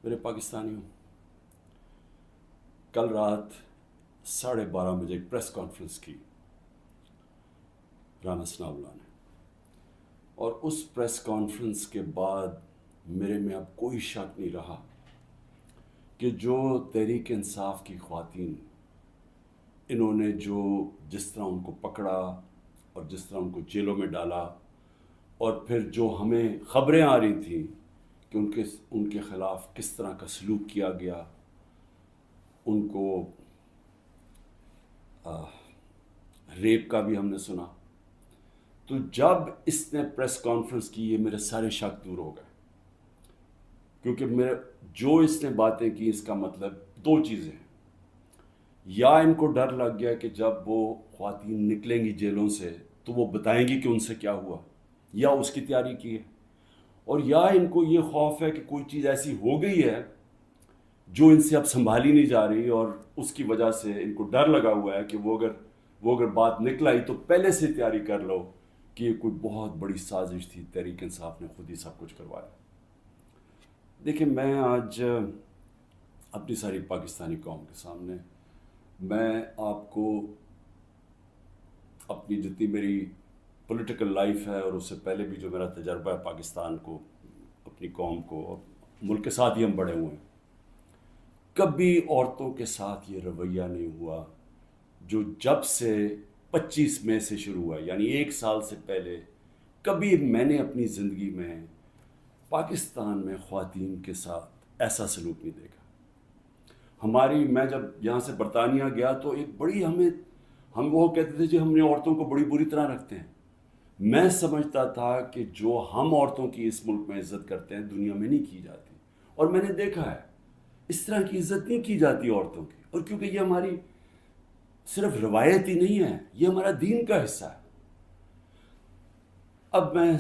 میرے پاکستانیوں، کل رات 12:30 بجے ایک پریس کانفرنس کی رانا ثناء اللہ نے، اور اس پریس کانفرنس کے بعد میرے میں اب کوئی شک نہیں رہا کہ جو تحریک انصاف کی خواتین، انہوں نے جس طرح ان کو پکڑا اور جس طرح ان کو جیلوں میں ڈالا، اور پھر جو ہمیں خبریں آ رہی تھیں کہ ان کے خلاف کس طرح کا سلوک کیا گیا، ان کو ریپ کا بھی ہم نے سنا، تو جب اس نے پریس کانفرنس کی یہ میرے سارے شک دور ہو گئے، کیونکہ جو اس نے باتیں کی اس کا مطلب دو چیزیں ہیں: یا ان کو ڈر لگ گیا کہ جب وہ خواتین نکلیں گی جیلوں سے تو وہ بتائیں گی کہ ان سے کیا ہوا، یا اس کی تیاری کی ہے، اور یا ان کو یہ خوف ہے کہ کوئی چیز ایسی ہو گئی ہے جو ان سے اب سنبھالی نہیں جا رہی، اور اس کی وجہ سے ان کو ڈر لگا ہوا ہے کہ وہ اگر بات نکل آئی تو پہلے سے تیاری کر لو کہ یہ کوئی بہت بڑی سازش تھی، تحریک انصاف نے خود ہی سب کچھ کروایا۔ دیکھیں، میں آج اپنی ساری پاکستانی قوم کے سامنے میں آپ کو اپنی جتنی میری پولیٹیکل لائف ہے اور اس سے پہلے بھی جو میرا تجربہ ہے پاکستان کو، اپنی قوم کو اور ملک کے ساتھ ہی ہم بڑے ہوئے ہیں، کبھی عورتوں کے ساتھ یہ رویہ نہیں ہوا جو جب سے 25 مئی سے شروع ہوا، یعنی 1 سال سے پہلے کبھی میں نے اپنی زندگی میں پاکستان میں خواتین کے ساتھ ایسا سلوک نہیں دیکھا۔ میں جب یہاں سے برطانیہ گیا تو ایک بڑی ہم وہ کہتے تھے جی ہم نے عورتوں کو بڑی بری طرح رکھتے ہیں۔ میں سمجھتا تھا کہ جو ہم عورتوں کی اس ملک میں عزت کرتے ہیں دنیا میں نہیں کی جاتی، اور میں نے دیکھا ہے اس طرح کی عزت نہیں کی جاتی عورتوں کی، اور کیونکہ یہ ہماری صرف روایت ہی نہیں ہے، یہ ہمارا دین کا حصہ ہے۔ اب میں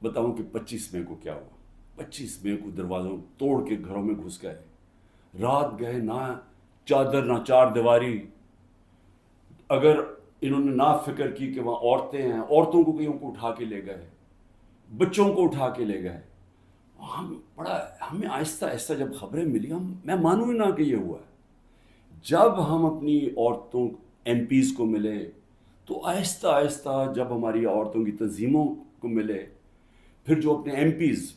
بتاؤں کہ 25 مئی کو کیا ہوا۔ 25 مئی کو دروازوں توڑ کے گھروں میں گھس گئے، رات گئے، نہ چادر نہ چار دیواری۔ اگر انہوں نے نہ فکر کی کہ وہاں عورتیں ہیں، عورتوں کو کہیں کو اٹھا کے لے گئے، بچوں کو اٹھا کے لے گئے۔ ہمیں آہستہ آہستہ جب خبریں ملی، میں مانوں ہی نہ کہ یہ ہوا ہے۔ جب ہم اپنی عورتوں ایم پیز کو ملے تو آہستہ آہستہ جب ہماری عورتوں کی تنظیموں کو ملے، پھر جو اپنے ایم پیز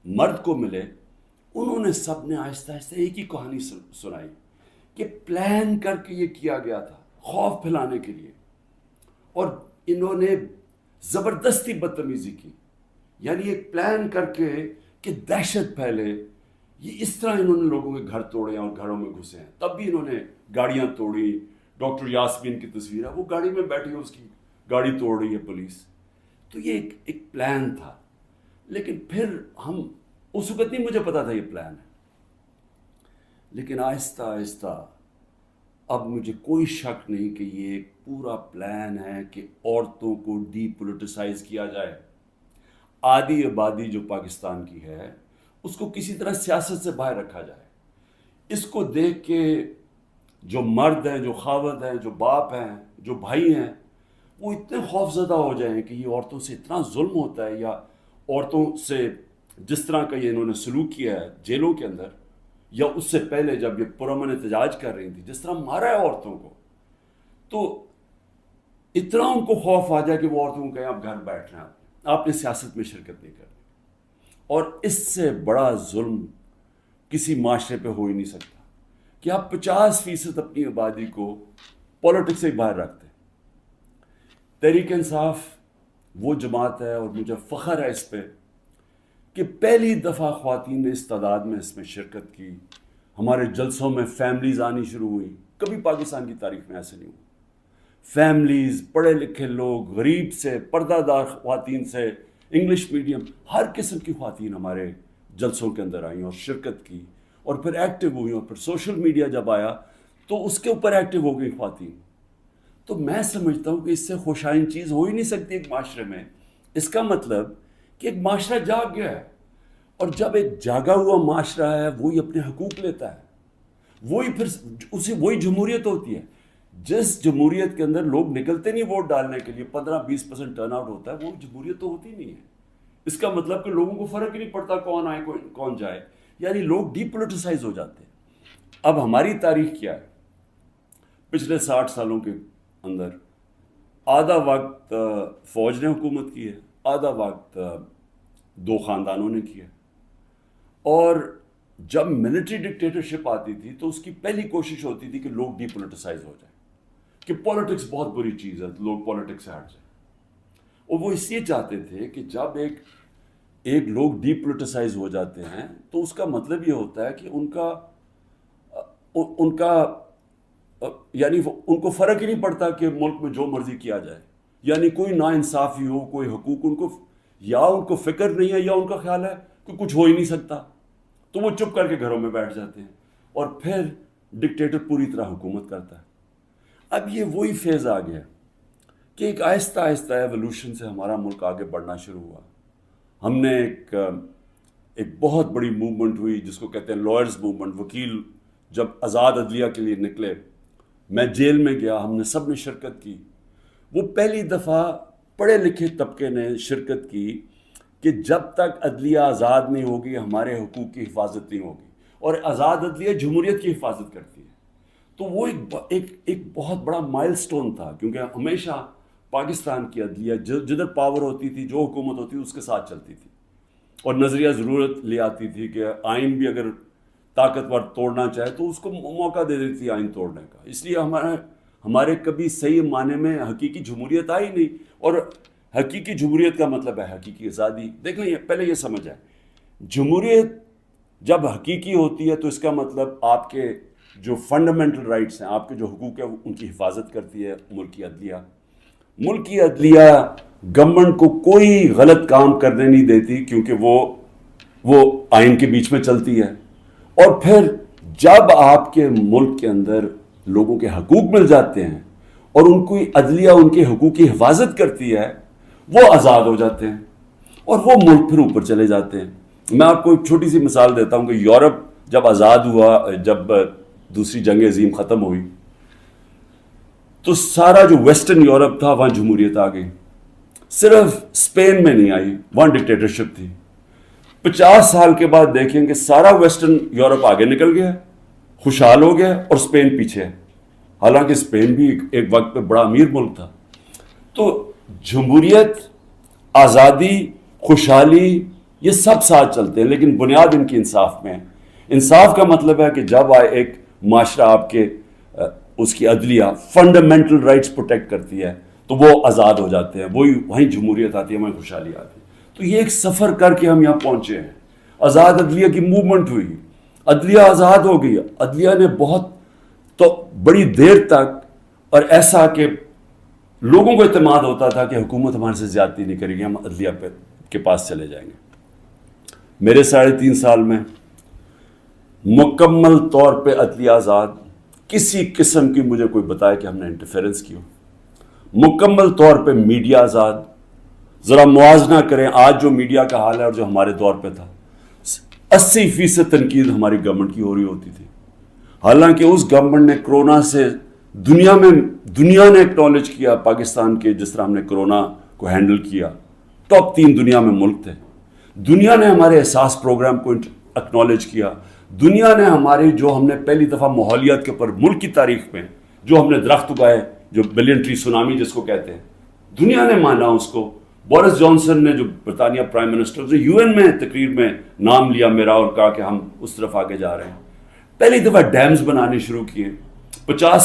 مرد کو ملے، انہوں نے سب نے آہستہ آہستہ ایک ہی کہانی سنائی کہ پلان کر کے یہ کیا گیا تھا خوف پھیلانے کے لیے، اور انہوں نے زبردستی بدتمیزی کی، یعنی ایک پلان کر کے کہ دہشت پھیلے۔ یہ اس طرح انہوں نے لوگوں کے گھر توڑے اور گھروں میں گھسے ہیں۔ تب بھی انہوں نے گاڑیاں توڑی۔ ڈاکٹر یاسمین کی تصویر ہے، وہ گاڑی میں بیٹھی ہے، اس کی گاڑی توڑ رہی ہے پولیس۔ تو یہ ایک پلان تھا، لیکن پھر اس وقت نہیں مجھے پتا تھا یہ پلان ہے، لیکن آہستہ آہستہ اب مجھے کوئی شک نہیں کہ یہ ایک پورا پلان ہے کہ عورتوں کو ڈی پولیٹیسائز کیا جائے۔ آدھی آبادی جو پاکستان کی ہے اس کو کسی طرح سیاست سے باہر رکھا جائے۔ اس کو دیکھ کے جو مرد ہیں، جو خاوند ہیں، جو باپ ہیں، جو بھائی ہیں، وہ اتنے خوف زدہ ہو جائیں کہ یہ عورتوں سے اتنا ظلم ہوتا ہے، یا عورتوں سے جس طرح کا یہ انہوں نے سلوک کیا ہے جیلوں کے اندر، یا اس سے پہلے جب یہ پرامن احتجاج کر رہی تھی جس طرح مارا ہے عورتوں کو، تو اتنا ان کو خوف آ جائے کہ وہ عورتوں کو کہیں آپ گھر بیٹھ رہے ہیں، آپ نے سیاست میں شرکت نہیں کرنی۔ اور اس سے بڑا ظلم کسی معاشرے پہ ہو ہی نہیں سکتا کہ آپ 50% اپنی آبادی کو پولیٹکس سے باہر رکھتے ہیں۔ تحریک انصاف وہ جماعت ہے، اور مجھے فخر ہے اس پہ کہ پہلی دفعہ خواتین نے اس تعداد میں اس میں شرکت کی۔ ہمارے جلسوں میں فیملیز آنی شروع ہوئی، کبھی پاکستان کی تاریخ میں ایسے نہیں ہوا۔ فیملیز، پڑھے لکھے لوگ، غریب سے، پردہ دار خواتین سے، انگلش میڈیم، ہر قسم کی خواتین ہمارے جلسوں کے اندر آئیں اور شرکت کی، اور پھر ایکٹیو ہوئی، اور پھر سوشل میڈیا جب آیا تو اس کے اوپر ایکٹیو ہو گئی خواتین۔ تو میں سمجھتا ہوں کہ اس سے خوشائن چیز ہو ہی نہیں سکتی ایک معاشرے میں۔ اس کا مطلب کہ ایک معاشرہ جاگ گیا ہے، اور جب ایک جاگا ہوا معاشرہ ہے وہی اپنے حقوق لیتا ہے، وہی جمہوریت ہوتی ہے۔ جس جمہوریت کے اندر لوگ نکلتے نہیں ووٹ ڈالنے کے لیے، 15-20% ٹرن آؤٹ ہوتا ہے، وہ جمہوریت تو ہوتی نہیں ہے۔ اس کا مطلب کہ لوگوں کو فرق ہی نہیں پڑتا کون آئے کون جائے، یعنی لوگ ڈی پولیٹیسائز ہو جاتے ہیں۔ اب ہماری تاریخ کیا ہے؟ پچھلے 60 سالوں کے اندر آدھا وقت فوج نے حکومت کی ہے، آدھا وقت دو خاندانوں نے کیا، اور جب ملٹری ڈکٹیٹرشپ آتی تھی تو اس کی پہلی کوشش ہوتی تھی کہ لوگ ڈی پولیٹیسائز ہو جائیں، کہ پولیٹکس بہت بری چیز ہے، لوگ پولیٹکس سے ہٹ جائیں۔ اور وہ اس لیے چاہتے تھے کہ جب ایک لوگ ڈی پولیٹیسائز ہو جاتے ہیں تو اس کا مطلب یہ ہوتا ہے کہ ان کا یعنی ان کو فرق ہی نہیں پڑتا کہ ملک میں جو مرضی کیا جائے، یعنی کوئی ناانصافی ہو، کوئی حقوق ان کو فکر نہیں ہے، یا ان کا خیال ہے کہ کچھ ہو ہی نہیں سکتا، تو وہ چپ کر کے گھروں میں بیٹھ جاتے ہیں، اور پھر ڈکٹیٹر پوری طرح حکومت کرتا ہے۔ اب یہ وہی فیز آ گیا کہ ایک آہستہ آہستہ ایوولوشن سے ہمارا ملک آگے بڑھنا شروع ہوا۔ ہم نے ایک بہت بڑی موومنٹ ہوئی جس کو کہتے ہیں لائرز موومنٹ، وکیل جب آزاد عدلیہ کے لیے نکلے، میں جیل میں گیا، ہم نے سب نے شرکت کی۔ وہ پہلی دفعہ پڑھے لکھے طبقے نے شرکت کی کہ جب تک عدلیہ آزاد نہیں ہوگی ہمارے حقوق کی حفاظت نہیں ہوگی، اور آزاد عدلیہ جمہوریت کی حفاظت کرتی ہے۔ تو وہ ایک بہت بڑا مائل سٹون تھا، کیونکہ ہمیشہ پاکستان کی عدلیہ جدھر پاور ہوتی تھی، جو حکومت ہوتی تھی اس کے ساتھ چلتی تھی، اور نظریہ ضرورت لے آتی تھی کہ آئین بھی اگر طاقتور توڑنا چاہے تو اس کو موقع دے دیتی تھی آئین توڑنے کا۔ اس لیے ہمارے کبھی صحیح معنی میں حقیقی جمہوریت آئی نہیں، اور حقیقی جمہوریت کا مطلب ہے حقیقی آزادی۔ دیکھ لیں، پہلے یہ سمجھ آئے، جمہوریت جب حقیقی ہوتی ہے تو اس کا مطلب آپ کے جو فنڈامنٹل رائٹس ہیں، آپ کے جو حقوق ہیں، ان کی حفاظت کرتی ہے ملک کی عدلیہ۔ ملک کی عدلیہ گورنمنٹ کو کوئی غلط کام کرنے نہیں دیتی، کیونکہ وہ آئین کے بیچ میں چلتی ہے، اور پھر جب آپ کے ملک کے اندر لوگوں کے حقوق مل جاتے ہیں اور ان کی عدلیہ ان کے حقوق کی حفاظت کرتی ہے، وہ آزاد ہو جاتے ہیں اور وہ ملک پھر اوپر چلے جاتے ہیں۔ میں آپ کو ایک چھوٹی سی مثال دیتا ہوں کہ یورپ جب آزاد ہوا، جب دوسری جنگ عظیم ختم ہوئی، تو سارا جو ویسٹرن یورپ تھا وہاں جمہوریت آ گئی، صرف اسپین میں نہیں آئی، وہاں ڈکٹیٹرشپ تھی۔ 50 سال کے بعد دیکھیں کہ سارا ویسٹرن یورپ آگے نکل گیا، خوشحال ہو گیا، اور اسپین پیچھے ہے، حالانکہ اسپین بھی ایک وقت پہ بڑا امیر ملک تھا۔ تو جمہوریت، آزادی، خوشحالی، یہ سب ساتھ چلتے ہیں، لیکن بنیاد ان کی انصاف میں ہے۔ انصاف کا مطلب ہے کہ جب ایک معاشرہ آپ کے اس کی عدلیہ فنڈامنٹل رائٹس پروٹیکٹ کرتی ہے تو وہ آزاد ہو جاتے ہیں، وہیں جمہوریت آتی ہے، وہیں خوشحالی آتی ہے۔ تو یہ ایک سفر کر کے ہم یہاں پہنچے ہیں۔ آزاد عدلیہ کی موومنٹ ہوئی، عدلیہ آزاد ہو گئی، عدلیہ نے بہت تو بڑی دیر تک، اور ایسا کہ لوگوں کو اعتماد ہوتا تھا کہ حکومت ہمارے سے زیادتی نہیں کرے گی، ہم عدلیہ کے پاس چلے جائیں گے۔ میرے 3.5 سال میں مکمل طور پہ عدلیہ آزاد، کسی قسم کی مجھے کوئی بتائے کہ ہم نے انٹرفیرنس کی ہو۔ مکمل طور پہ میڈیا آزاد۔ ذرا موازنہ کریں آج جو میڈیا کا حال ہے اور جو ہمارے دور پہ تھا۔ 80% تنقید ہماری گورنمنٹ کی ہو رہی ہوتی تھی، حالانکہ اس گورنمنٹ نے کرونا سے دنیا نے ایکنالج کیا پاکستان کے، جس طرح ہم نے کرونا کو ہینڈل کیا، ٹاپ 3 دنیا میں ملک تھے۔ دنیا نے ہمارے احساس پروگرام کو ایکنالج کیا، دنیا نے ہمارے جو ہم نے پہلی دفعہ ماحولیات کے اوپر ملک کی تاریخ میں جو ہم نے درخت اگائے، جو بلین ٹری سونامی جس کو کہتے ہیں، دنیا نے مانا اس کو۔ بورس جانسن نے، جو برطانیہ پرائم منسٹر، جو UN میں تقریر میں نام لیا میرا اور کہا کہ ہم اس طرف آگے جا رہے ہیں۔ پہلی دفعہ ڈیمز بنانے شروع کیے، 50